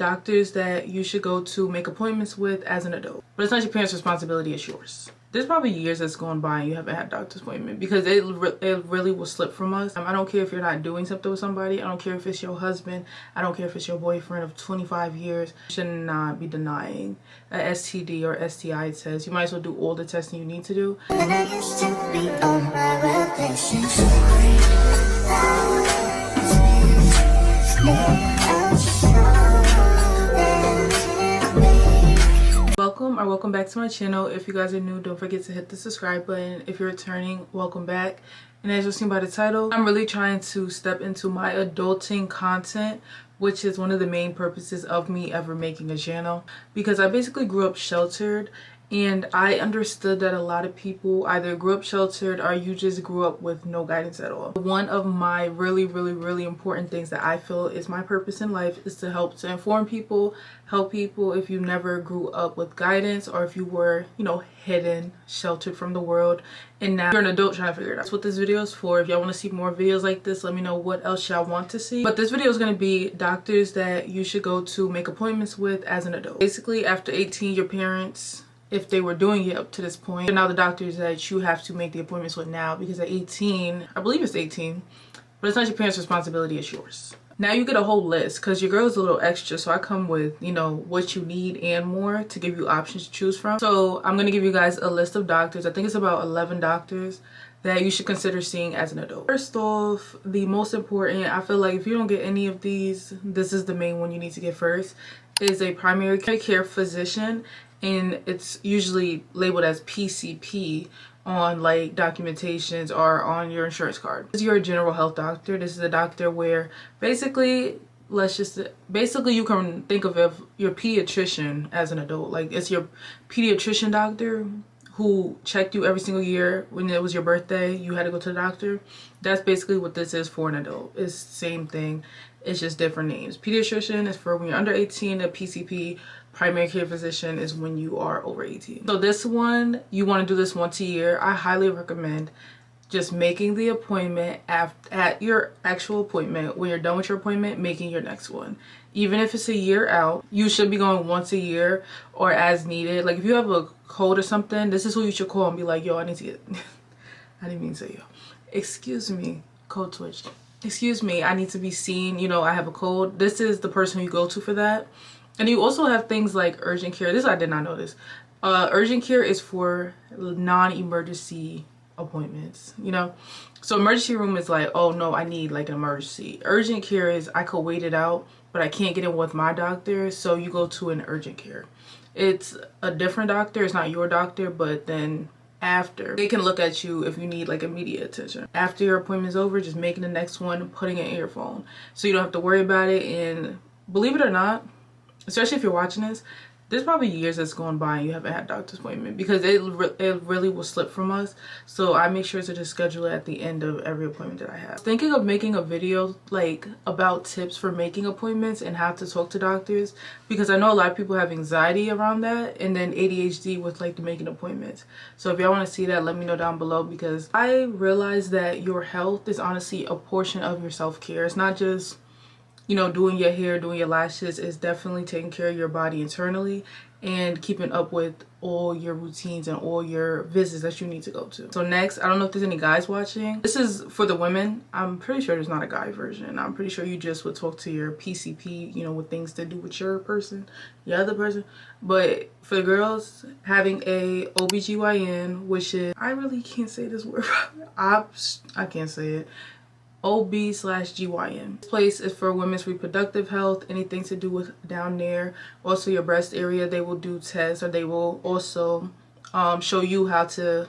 doctors that you should go to make appointments with as an adult. But it's not your parents' responsibility, it's yours. There's probably years that's gone by and you haven't had a doctor's appointment because it really will slip from us. I don't care if you're not doing something with somebody. I don't care if it's your husband. I don't care if it's your boyfriend of 25 years. You should not be denying a STD or STI test. You might as well do all the testing you need to do. And I used to be on my reputation. Welcome back to my channel. If you guys are new, don't forget to hit the subscribe button. If you're returning, welcome back. And as you'll see by the title, I'm really trying to step into my adulting content, which is one of the main purposes of me ever making a channel, because I basically grew up sheltered. And I understood that a lot of people either grew up sheltered or you just grew up with no guidance at all. One of my really important things that I feel is my purpose in life is to help to inform people, help people if you never grew up with guidance or if you were, hidden, sheltered from the world, and now you're an adult trying to figure it out. That's what this video is for. If y'all want to see more videos like this, let me know what else y'all want to see. But this video is going to be doctors that you should go to make appointments with as an adult. Basically, after 18, your parents, if they were doing it up to this point, and now the doctors that you have to make the appointments with now, because at 18, I believe it's 18, but it's not your parents' responsibility, it's yours. Now you get a whole list because your girl is a little extra, so I come with, what you need and more to give you options to choose from. So I'm going to give you guys a list of doctors. I think it's about 11 doctors that you should consider seeing as an adult. First off, the most important, I feel like if you don't get any of these, this is the main one you need to get first, is a primary care physician. And it's usually labeled as PCP on like documentations or on your insurance card. This is your general health doctor. This is a doctor where basically you can think of your pediatrician as an adult. Like, it's your pediatrician doctor who checked you every single year. When it was your birthday, you had to go to the doctor. That's basically what this is for an adult. It's the same thing, it's just different names. Pediatrician is for when you're under 18. A PCP, primary care physician, is when you are over 18. So this one, you want to do this once a year. I highly recommend just making the appointment at your actual appointment. When you're done with your appointment, making your next one. Even if it's a year out, you should be going once a year or as needed. Like, if you have a cold or something, this is who you should call and be like, yo, I need to get I didn't mean to say yo. Excuse me, code switch. Excuse me, I need to be seen, I have a cold. This is the person you go to for that. And you also have things like urgent care. This I did not know this. Urgent care is for non-emergency appointments, So emergency room is like, oh no, I need like an emergency. Urgent care is I could wait it out, but I can't get in with my doctor, so you go to an urgent care. It's a different doctor. It's not your doctor, but then after, they can look at you if you need like immediate attention. After your appointment's over, just making the next one, putting it in your phone, so you don't have to worry about it. And believe it or not, especially if you're watching this, there's probably years that's gone by and you haven't had a doctor's appointment because it really will slip from us. So I make sure to just schedule it at the end of every appointment that I have. Thinking of making a video like about tips for making appointments and how to talk to doctors, because I know a lot of people have anxiety around that, and then ADHD with like the making appointments. So if y'all want to see that, let me know down below, because I realize that your health is honestly a portion of your self-care. It's not just doing your hair, doing your lashes. Is definitely taking care of your body internally and keeping up with all your routines and all your visits that you need to go to. So next, I don't know if there's any guys watching. This is for the women. I'm pretty sure there's not a guy version. I'm pretty sure you just would talk to your PCP, with things to do with your person, your other person. But for the girls, having a OBGYN, which is, I really can't say this word. I can't say it. OB/GYN. This place is for women's reproductive health, anything to do with down there. Also your breast area, they will do tests, or they will also show you how to,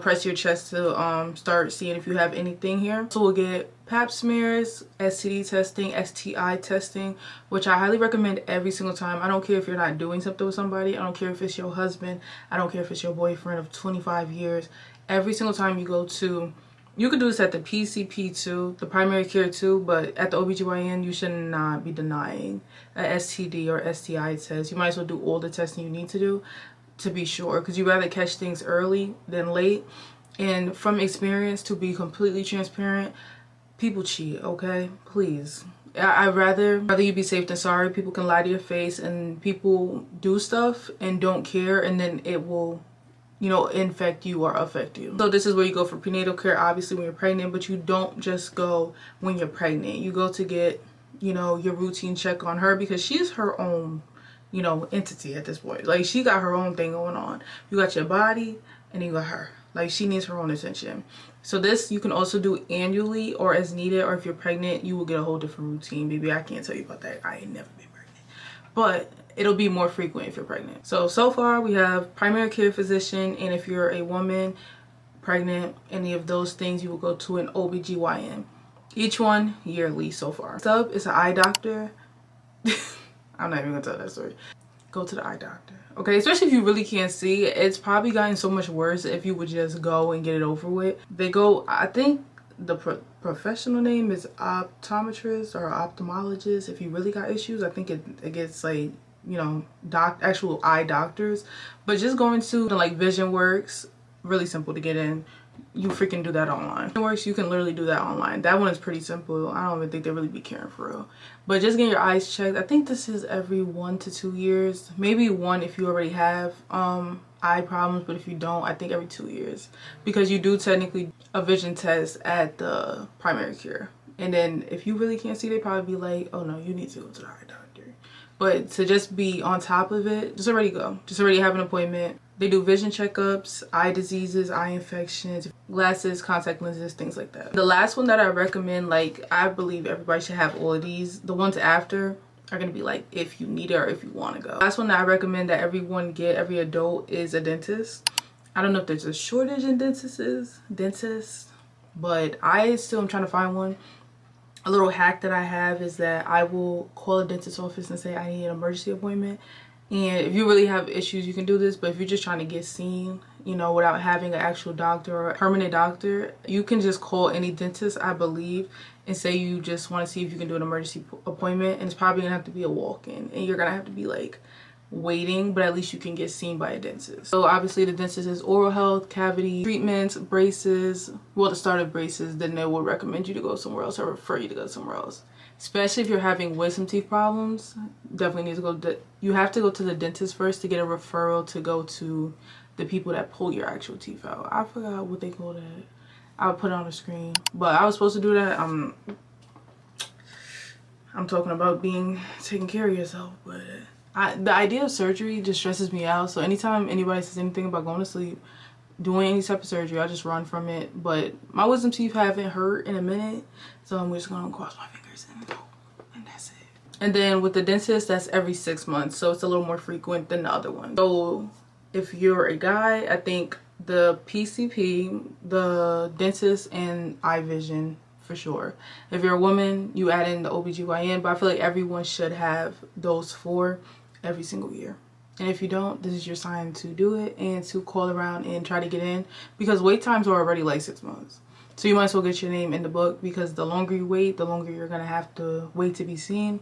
press your chest to start seeing if you have anything here. So we'll get pap smears, STD testing, STI testing, which I highly recommend every single time. I don't care if you're not doing something with somebody. I don't care if it's your husband. I don't care if it's your boyfriend of 25 years. Every single time you go to, you could do this at the PCP too, the primary care too, but at the OBGYN, you should not be denying a STD or STI test. You might as well do all the testing you need to do to be sure, because you rather catch things early than late. And from experience, to be completely transparent, people cheat, okay? Please. I'd rather you be safe than sorry. People can lie to your face, and people do stuff and don't care, and then it will, you know, infect you or affect you. So this is where you go for prenatal care, obviously, when you're pregnant, but you don't just go when you're pregnant. You go to get, you know, your routine check on her, because she's her own, you know, entity at this point. Like, she got her own thing going on. You got your body and you got her. Like, she needs her own attention. So this you can also do annually or as needed, or if you're pregnant, you will get a whole different routine. Baby, I can't tell you about that. I ain't never been pregnant. But it'll be more frequent if you're pregnant. So far we have primary care physician, and if you're a woman pregnant, any of those things, you will go to an OBGYN. Each one yearly so far. Next up is an eye doctor. I'm not even gonna tell that story. Go to the eye doctor, okay? Especially if you really can't see. It's probably gotten so much worse if you would just go and get it over with. They go, I think the professional name is optometrist or ophthalmologist. If you really got issues, I think it gets like, you know, actual eye doctors. But just going to like Vision Works, really simple to get in. You freaking do that online. Vision Works, you can literally do that online. That one is pretty simple. I don't even think they really be caring for real. But just getting your eyes checked, I think this is every 1 to 2 years. Maybe 1 if you already have eye problems, but if you don't, I think every 2 years. Because you do technically a vision test at the primary care. And then if you really can't see, they probably be like, oh no, you need to go to the eye doctor. But to just be on top of it, just already go. Just already have an appointment. They do vision checkups, eye diseases, eye infections, glasses, contact lenses, things like that. The last one that I recommend, like, I believe everybody should have all of these. The ones after are gonna be like if you need it or if you want to go. The last one that I recommend that everyone get, every adult, is a dentist. I don't know if there's a shortage in dentists, but I still am trying to find one. A little hack that I have is that I will call a dentist's office and say I need an emergency appointment. And if you really have issues, you can do this. But if you're just trying to get seen, you know, without having an actual doctor or a permanent doctor, you can just call any dentist, I believe, and say you just want to see if you can do an emergency appointment. And it's probably gonna have to be a walk-in, and you're gonna have to be like waiting, but at least you can get seen by a dentist. So obviously the dentist is oral health, cavity treatments, braces. Well, to start with braces, then they will recommend you to go somewhere else or refer you to go somewhere else. Especially if you're having wisdom teeth problems, definitely need to go. You have to go to the dentist first to get a referral to go to the people that pull your actual teeth out. I forgot what they call that. I'll put it on the screen. But I was supposed to do that. I'm talking about taking care of yourself, but the idea of surgery just stresses me out. So anytime anybody says anything about going to sleep, doing any type of surgery, I just run from it. But my wisdom teeth haven't hurt in a minute, so I'm just gonna cross my fingers and that's it. And then with the dentist, that's every 6 months, so it's a little more frequent than the other one. So if you're a guy, I think the PCP, the dentist, and eye vision for sure. If you're a woman, you add in the OBGYN, but I feel like everyone should have those 4 every single year. And if you don't, this is your sign to do it and to call around and try to get in, because wait times are already like 6 months. So you might as well get your name in the book, because the longer you wait, the longer you're gonna have to wait to be seen.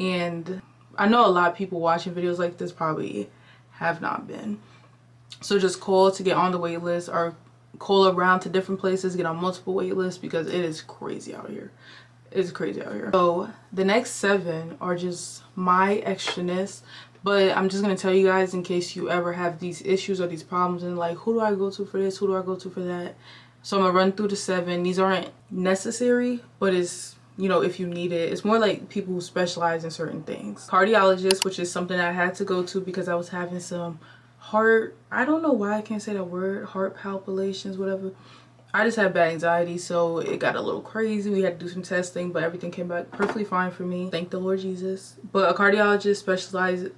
And I know a lot of people watching videos like this probably have not been. So just call to get on the wait list, or call around to different places, get on multiple wait lists, because it is crazy out here. It's crazy out here. So the next 7 are just my extraness, but I'm just gonna tell you guys in case you ever have these issues or these problems and like, who do I go to for this, who do I go to for that? So I'm gonna run through the 7. These aren't necessary, but it's, you know, if you need it. It's more like people who specialize in certain things. Cardiologist, which is something I had to go to because I was having some heart, I don't know why I can't say that word, heart palpitations, whatever. I just had bad anxiety, so it got a little crazy. We had to do some testing, but everything came back perfectly fine for me. Thank the Lord Jesus. But a cardiologist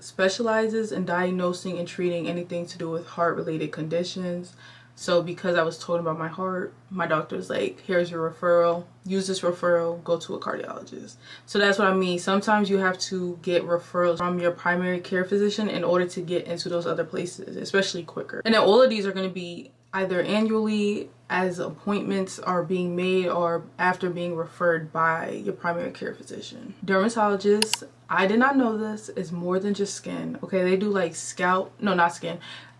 specializes in diagnosing and treating anything to do with heart-related conditions. So because I was told about my heart, my doctor was like, here's your referral. Use this referral, go to a cardiologist. So that's what I mean. Sometimes you have to get referrals from your primary care physician in order to get into those other places, especially quicker. And then all of these are going to be either annually as appointments are being made or after being referred by your primary care physician. Dermatologist, I did not know this, is more than just skin. Okay, they do like scalp, no, not skin.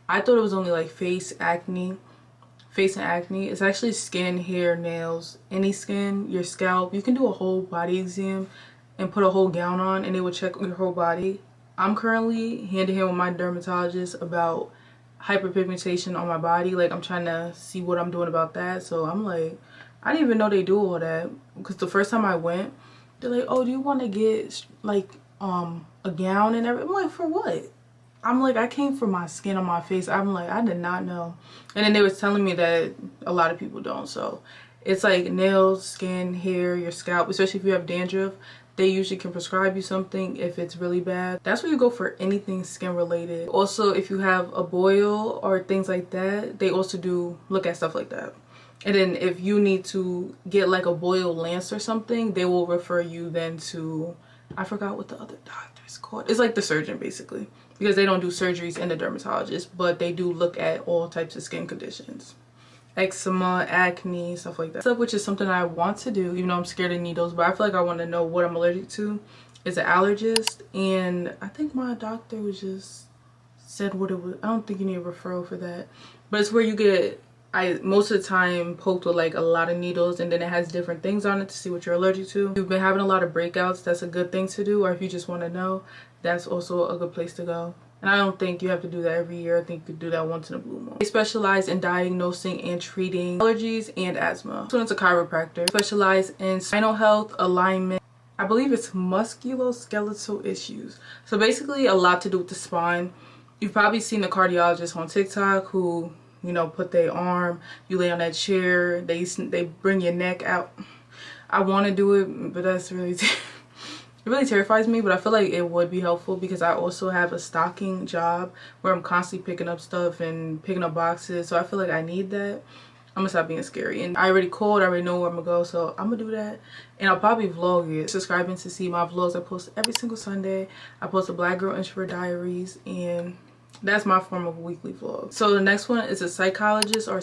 I thought it was only like face and acne. It's actually skin, hair, nails, any skin, your scalp. You can do a whole body exam and put a whole gown on, and they would check your whole body. I'm currently hand in hand with my dermatologist about hyperpigmentation on my body. Like, I'm trying to see what I'm doing about that. So I'm like, I didn't even know they do all that, because the first time I went, they're like, oh, do you want to get like a gown and everything? I'm like, for what? I'm like, I came for my skin on my face. I'm like, I did not know. And then they was telling me that a lot of people don't. So it's like nails, skin, hair, your scalp, especially if you have dandruff. They usually can prescribe you something if it's really bad. That's where you go for anything skin related. Also, if you have a boil or things like that, they also do look at stuff like that. And then if you need to get like a boil lance or something, they will refer you then to, I forgot what the other doctor is called. It's like the surgeon basically, because they don't do surgeries in the dermatologist, but they do look at all types of skin conditions. Eczema, acne, stuff like that. Stuff which is something I want to do, even though I'm scared of needles, but I feel like I want to know what I'm allergic to. Is an allergist, and I think my doctor was just said what it was. I don't think you need a referral for that, but it's where you get, most of the time, poked with like a lot of needles, and then it has different things on it to see what you're allergic to. If you've been having a lot of breakouts, that's a good thing to do, or if you just want to know, that's also a good place to go. And I don't think you have to do that every year. I think you could do that once in a blue moon. They specialize in diagnosing and treating allergies and asthma. So it's a chiropractor. Specialize in spinal health, alignment. I believe it's musculoskeletal issues. So basically a lot to do with the spine. You've probably seen the cardiologist on TikTok who, you know, put their arm, you lay on that chair, they bring your neck out. I want to do it, but that's really... It really terrifies me, but I feel like it would be helpful because I also have a stocking job where I'm constantly picking up stuff and picking up boxes. So I feel like I need that. I'm gonna stop being scary. And I already called, I already know where I'm gonna go. So I'm gonna do that. And I'll probably vlog it. Subscribing to see my vlogs. I post every single Sunday. I post a Black Girl Introvert Diaries. And that's my form of a weekly vlog. So the next one is a psychologist or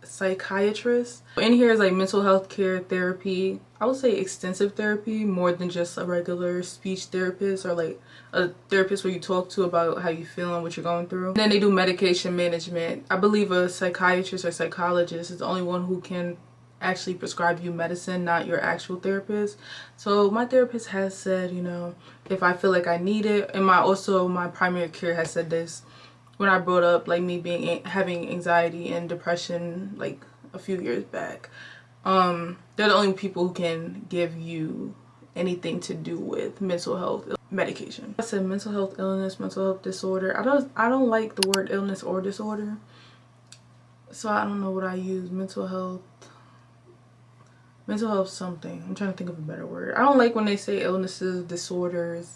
psychiatrist. In here is like mental health care therapy. I would say extensive therapy more than just a regular speech therapist or like a therapist where you talk to about how you feel and what you're going through. And then they do medication management. I believe a psychiatrist or psychologist is the only one who can actually prescribe you medicine, not your actual therapist. So my therapist has said, you know, if I feel like I need it, and my primary care has said this when I brought up like me having anxiety and depression like a few years back. They're the only people who can give you anything to do with mental health medication. I said mental health illness, mental health disorder. I don't like the word illness or disorder, so I don't know what I use. Mental health something. I'm trying to think of a better word. I don't like when they say illnesses, disorders.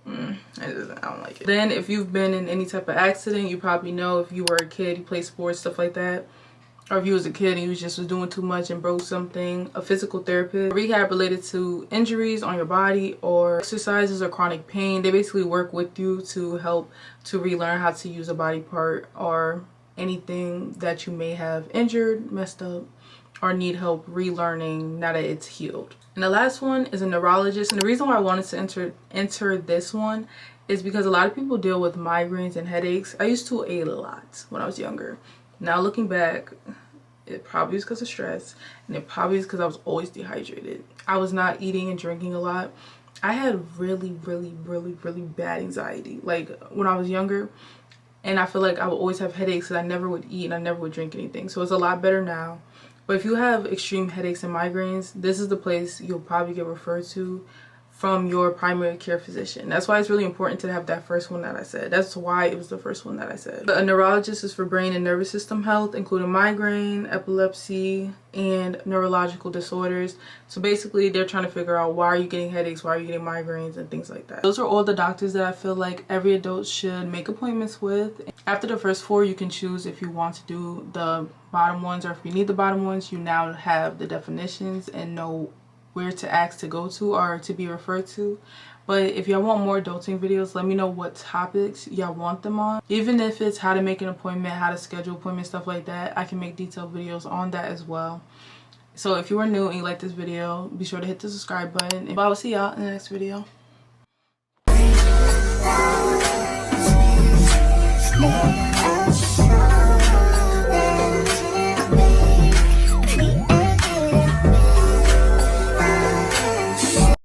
I don't like it. Then if you've been in any type of accident, you probably know, if you were a kid, you played sports, stuff like that, or if you was a kid and you was doing too much and broke something, a physical therapist. Rehab related to injuries on your body or exercises or chronic pain. They basically work with you to help to relearn how to use a body part or anything that you may have injured, messed up, or need help relearning now that it's healed. And the last one is a neurologist. And the reason why I wanted to enter this one is because a lot of people deal with migraines and headaches. I used to a lot when I was younger. Now looking back, it probably is because of stress, and it probably is because I was always dehydrated. I was not eating and drinking a lot. I had really bad anxiety like when I was younger, and I feel like I would always have headaches because I never would eat and I never would drink anything. So it's a lot better now. But if you have extreme headaches and migraines, this is the place you'll probably get referred to from your primary care physician. That's why it's really important to have that first one that I said. That's why it was the first one that I said. A neurologist is for brain and nervous system health, including migraine, epilepsy, and neurological disorders. So basically they're trying to figure out, why are you getting headaches, why are you getting migraines, and things like that. Those are all the doctors that I feel like every adult should make appointments with. After the first 4, you can choose if you want to do the bottom ones, or if you need the bottom ones, you now have the definitions and know where to ask to go to or to be referred to. But if y'all want more adulting videos, let me know what topics y'all want them on. Even if it's how to make an appointment, how to schedule appointments, stuff like that, I can make detailed videos on that as well. So if you are new and you like this video, be sure to hit the subscribe button, and I will see y'all in the next video. Yeah.